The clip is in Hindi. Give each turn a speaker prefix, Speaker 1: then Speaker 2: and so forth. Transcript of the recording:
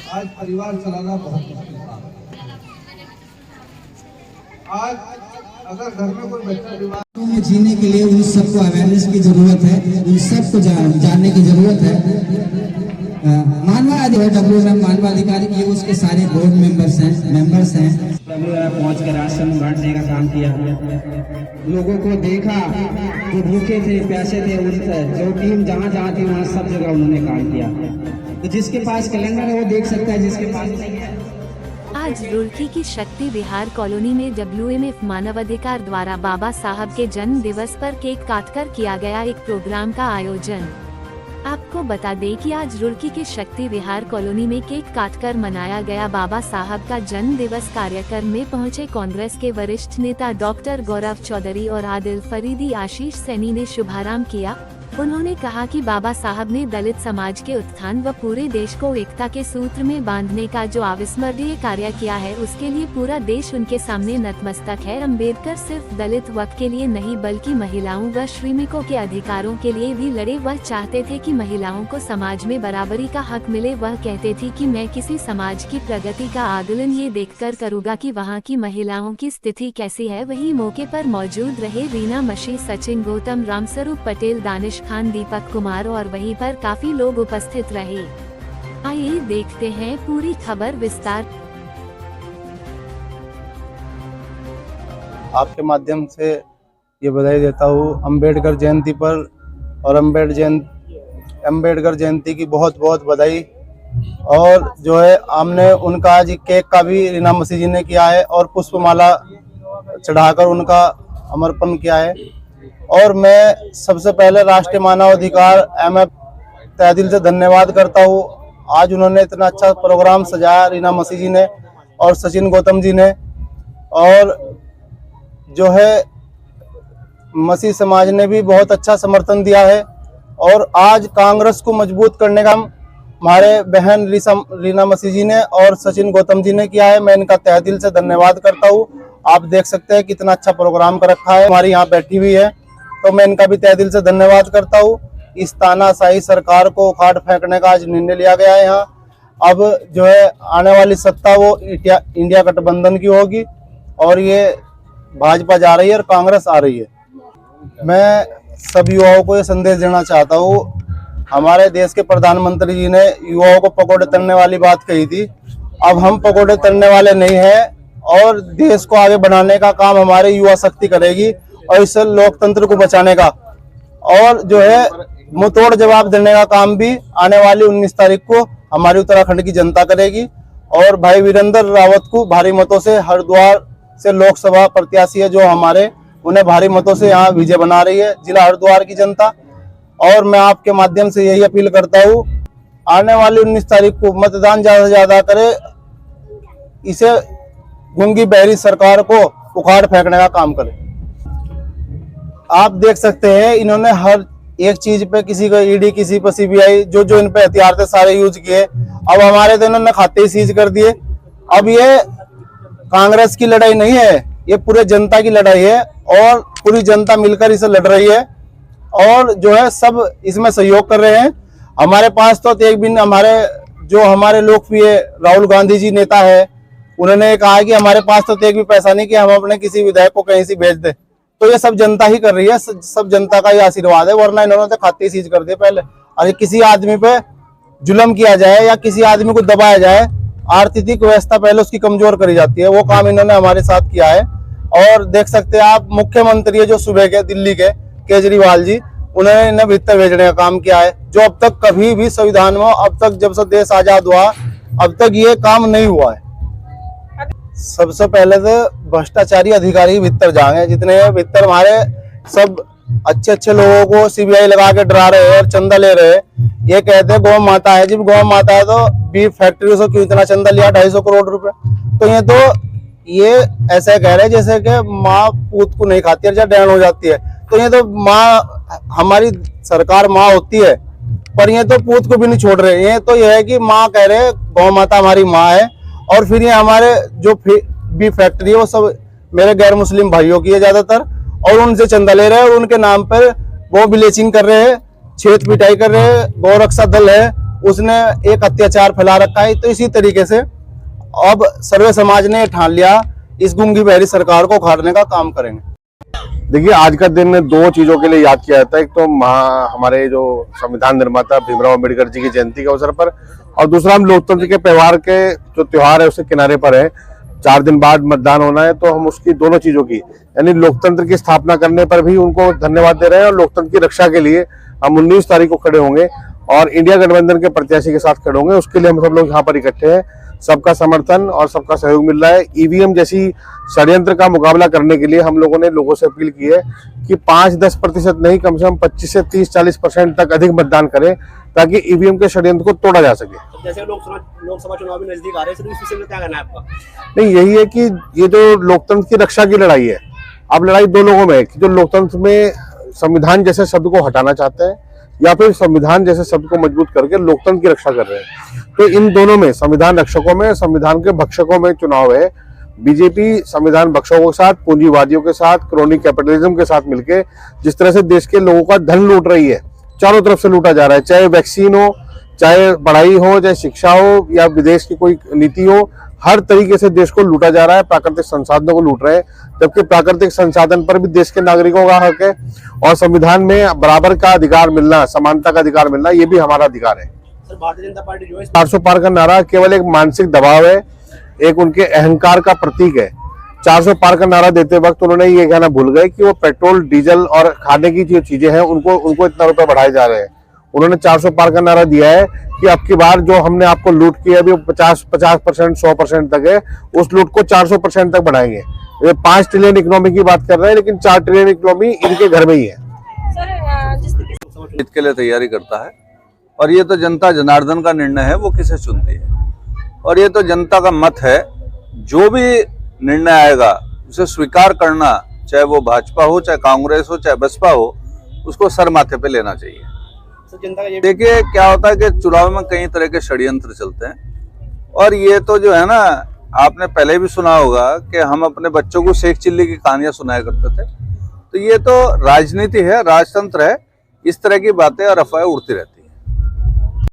Speaker 1: आज परिवार चलाना बहुत मुश्किल था। आज अगर घर में कोई बच्चा बीमार
Speaker 2: में जीने के लिए उन सबको अवेयरनेस की जरूरत है, उन सबको जानने की जरूरत है। मानवा WMF मानवा अधिकारी की उसके सारे बोर्ड मेंबर्स हैं। WMF पहुंच कर राशन बांटने का काम किया, लोगों को देखा जो भूखे थे प्यासे थे, उनसे जो टीम जहाँ थी वहाँ सब जगह उन्होंने काम किया। तो जिसके पास कैलेंडर है वो देख सकता है, जिसके पास नहीं है।
Speaker 3: आज रुड़की की शक्ति विहार कॉलोनी में WMF मानवाधिकार द्वारा बाबा साहब के जन्म दिवस पर केक काटकर किया गया एक प्रोग्राम का आयोजन। आपको बता दें कि आज रुड़की के शक्ति विहार कॉलोनी में केक काटकर मनाया गया बाबा साहब का जन्म दिवस। कार्यक्रम में पहुंचे कांग्रेस के वरिष्ठ नेता डॉक्टर गौरव चौधरी और आदिल फरीदी। आशीष सैनी ने शुभारंभ किया। उन्होंने कहा कि बाबा साहब ने दलित समाज के उत्थान व पूरे देश को एकता के सूत्र में बांधने का जो अविस्मरणीय कार्य किया है, उसके लिए पूरा देश उनके सामने नतमस्तक है। अम्बेडकर सिर्फ दलित वर्ग के लिए नहीं बल्कि महिलाओं व श्रमिकों के अधिकारों के लिए भी लड़े। वह चाहते थे कि महिलाओं को समाज में बराबरी का हक मिले। वह कहते थे कि मैं किसी समाज की प्रगति का आकलन ये देखकर करूँगा कि वहाँ की महिलाओं की स्थिति कैसी है। वही मौके पर मौजूद रहे रीना मशी, सचिन गौतम, रामस्वरूप पटेल, दानिश खान, दीपक कुमार और वहीं पर काफी लोग उपस्थित रहे। आइए देखते हैं पूरी खबर विस्तार।
Speaker 4: आपके माध्यम से ये बधाई देता हूँ अम्बेडकर जयंती पर, और अम्बेडकर जयंती की बहुत बहुत बधाई। और जो है हमने उनका आज केक का भी रीना मसीह जी ने किया है और पुष्पमाला चढ़ाकर उनका समर्पण किया है। और मैं सबसे पहले राष्ट्रीय मानवाधिकार MF तहे दिल से धन्यवाद करता हूँ। आज उन्होंने इतना अच्छा प्रोग्राम सजाया, रीना मसीह जी ने और सचिन गौतम जी ने, और जो है मसीह समाज ने भी बहुत अच्छा समर्थन दिया है। और आज कांग्रेस को मजबूत करने का हमारे बहन रीना मसीह जी ने और सचिन गौतम जी ने किया है। मैं इनका तहे दिल से धन्यवाद करता हूँ। आप देख सकते हैं कितना अच्छा प्रोग्राम कर रखा है, हमारी यहाँ बैठी हुई है, तो मैं इनका भी तहे दिल से धन्यवाद करता हूँ। इस तानाशाही सरकार को उखाड़ फेंकने का आज निर्णय लिया गया है यहाँ। अब जो है आने वाली सत्ता वो इंडिया गठबंधन की होगी और ये भाजपा जा रही है और कांग्रेस आ रही है। मैं सब युवाओं को ये संदेश देना चाहता हूँ, हमारे देश के प्रधानमंत्री जी ने युवाओं को पकौड़े तलने वाली बात कही थी। अब हम पकौड़े तलने वाले नहीं हैं और देश को आगे बढ़ाने का काम हमारे युवा शक्ति करेगी और इससे लोकतंत्र को बचाने का और जो है मुंहतोड़ जवाब देने का काम भी आने वाली 19 तारीख को हमारी उत्तराखंड की जनता करेगी। और भाई वीरेंद्र रावत को भारी मतों से, हरिद्वार से लोकसभा प्रत्याशी है जो हमारे, उन्हें भारी मतों से यहाँ विजय बना रही है जिला हरिद्वार की जनता। और मैं आपके माध्यम से यही अपील करता हूँ, आने वाली 19 तारीख को मतदान ज्यादा से ज्यादा करे, इसे गूंगी बहरी सरकार को उखाड़ फेंकने का काम करे। आप देख सकते हैं इन्होंने हर एक चीज पे, किसी को ईडी, किसी पर CBI, जो इन पे हथियार थे सारे यूज किए। अब हमारे तो इन्होंने खाते ही सीज कर दिए। अब ये कांग्रेस की लड़ाई नहीं है, ये पूरे जनता की लड़ाई है और पूरी जनता मिलकर इसे लड़ रही है और जो है सब इसमें सहयोग कर रहे हैं। हमारे पास तो एक भी हमारे लोकप्रिय राहुल गांधी जी नेता है, उन्होंने कहा कि हमारे पास तो एक भी पैसा नहीं कि हम अपने किसी विधायक को कहीं से भेज दे। तो ये सब जनता ही कर रही है, सब जनता का ये आशीर्वाद है, वरना इन्होंने तो खाते सीज कर दिए पहले। अरे किसी आदमी पे जुल्म किया जाए या किसी आदमी को दबाया जाए, आर्थिक व्यवस्था पहले उसकी कमजोर करी जाती है, वो काम इन्होंने हमारे साथ किया है। और देख सकते हैं आप, मुख्यमंत्री है जो सुबह के दिल्ली के केजरीवाल जी, उन्होंने इन्हें भीतर भेजने का काम किया है, जो अब तक कभी भी संविधान में, अब तक जब से देश आजाद हुआ अब तक ये काम नहीं हुआ है। सबसे पहले तो भ्रष्टाचारी अधिकारी भीतर जाएंगे, जितने भीतर हमारे सब अच्छे लोगों को CBI लगा के डरा रहे हैं और चंदा ले रहे हैं। ये कहते हैं गौ माता है, जब गौ माता है तो बीफ फैक्ट्री से क्यों इतना चंदा लिया, 250 करोड़ रुपए। तो ये ऐसे कह रहे हैं जैसे कि माँ पूत को नहीं खाती है, जब डैन हो जाती है। तो ये तो माँ, हमारी सरकार माँ होती है, पर ये तो पूत को भी नहीं छोड़ रहे। ये तो ये है कि माँ कह रहे गौ माता हमारी माँ है, और फिर ये हमारे जो बीफ फैक्ट्री है वो सब मेरे गैर मुस्लिम भाइयों की है ज्यादातर, और उनसे चंदा ले रहे हैं और उनके नाम पर वो ब्लीचिंग कर रहे हैं, छेद पिटाई कर रहे हैं। गौ रक्षा दल है उसने एक अत्याचार फैला रखा है। तो इसी तरीके से अब सर्वे समाज ने ठान लिया इस गूंगी बहरी सरकार को उखाड़ने का काम करेंगे।
Speaker 5: देखिए, आज का दिन दो चीजों के लिए याद किया जाता है। एक तो हमारे जो संविधान निर्माता भीमराव अम्बेडकर जी की जयंती के अवसर पर, और दूसरा हम लोकतंत्र के व्यवहार के जो त्योहार है उसके किनारे पर है। 4 दिन बाद मतदान होना है, तो हम उसकी दोनों चीजों की यानी लोकतंत्र की स्थापना करने पर भी उनको धन्यवाद दे रहे हैं, और लोकतंत्र की रक्षा के लिए हम 19 तारीख को खड़े होंगे और इंडिया गठबंधन के प्रत्याशी के साथ खड़े होंगे। उसके लिए हम सब लोग यहाँ पर इकट्ठे हैं। सबका समर्थन और सबका सहयोग मिल रहा है। ईवीएम जैसी षड्यंत्र का मुकाबला करने के लिए हम लोगों ने लोगों से अपील की है कि 5-10% नहीं, कम से कम 25 से 30-40% तक अधिक मतदान करें, ताकि ईवीएम के षड्यंत्र को तोड़ा जा सके।
Speaker 6: जैसे लोकसभा चुनाव भी नजदीक आ रहे हैं, तो इस विषय में क्या कहना है आपका?
Speaker 5: नहीं, यही है कि ये जो लोकतंत्र की रक्षा की लड़ाई है, अब लड़ाई दो लोगों में है कि जो लोकतंत्र में संविधान जैसे शब्द को हटाना चाहते हैं या फिर संविधान जैसे शब्द को मजबूत करके लोकतंत्र की रक्षा कर रहे हैं। तो इन दोनों में, संविधान रक्षकों में, संविधान के भक्षकों में चुनाव है। बीजेपी संविधान भक्षकों के साथ, पूंजीवादियों के साथ, क्रोनी कैपिटलिज्म के साथ मिलके जिस तरह से देश के लोगों का धन लूट रही है, चारों तरफ से लूटा जा रहा है, चाहे वैक्सीन हो, चाहे पढ़ाई हो, चाहे शिक्षा हो, या विदेश की कोई नीति हो, हर तरीके से देश को लूटा जा रहा है। प्राकृतिक संसाधनों को लूट रहे हैं, जबकि प्राकृतिक संसाधन पर भी देश के नागरिकों का हक है, और संविधान में बराबर का अधिकार मिलना, समानता का अधिकार मिलना, ये भी हमारा अधिकार है।
Speaker 6: सर, भारतीय जनता पार्टी जो है
Speaker 5: 400 पार का नारा केवल एक मानसिक दबाव है, एक उनके अहंकार का प्रतीक है। 400 पार का नारा देते वक्त उन्होंने ये कहना भूल गए कि वो पेट्रोल, डीजल और खाने की जो चीजें हैं उनको इतना रुपए बढ़ाए जा रहे हैं। उन्होंने 400 पार का नारा दिया है कि अब की बार जो हमने आपको लूट किया अभी 50%, 100% तक है, उस लूट को 400% तक बढ़ाएंगे। ये 5 ट्रिलियन इकोनॉमी की बात कर रहे हैं, लेकिन 4 ट्रिलियन इकोनॉमी इनके घर में ही है।
Speaker 7: जीत के लिए तैयारी करता है, और ये तो जनता जनार्दन का निर्णय है, वो किसे चुनती है, और ये तो जनता का मत है। जो भी निर्णय आएगा उसे स्वीकार करना, चाहे वो भाजपा हो, चाहे कांग्रेस हो, चाहे बसपा हो, उसको सर माथे पे लेना चाहिए।
Speaker 6: जनता का ये
Speaker 7: देखिए, क्या होता है कि चुनाव में कई तरह के षड्यंत्र चलते हैं, और ये तो जो है ना, आपने पहले भी सुना होगा कि हम अपने बच्चों को शेख चिल्ली की कहानियां सुनाया करते थे। तो ये तो राजनीति है, राजतंत्र है, इस तरह की बातें और अफवाहें उड़ती रहती हैं।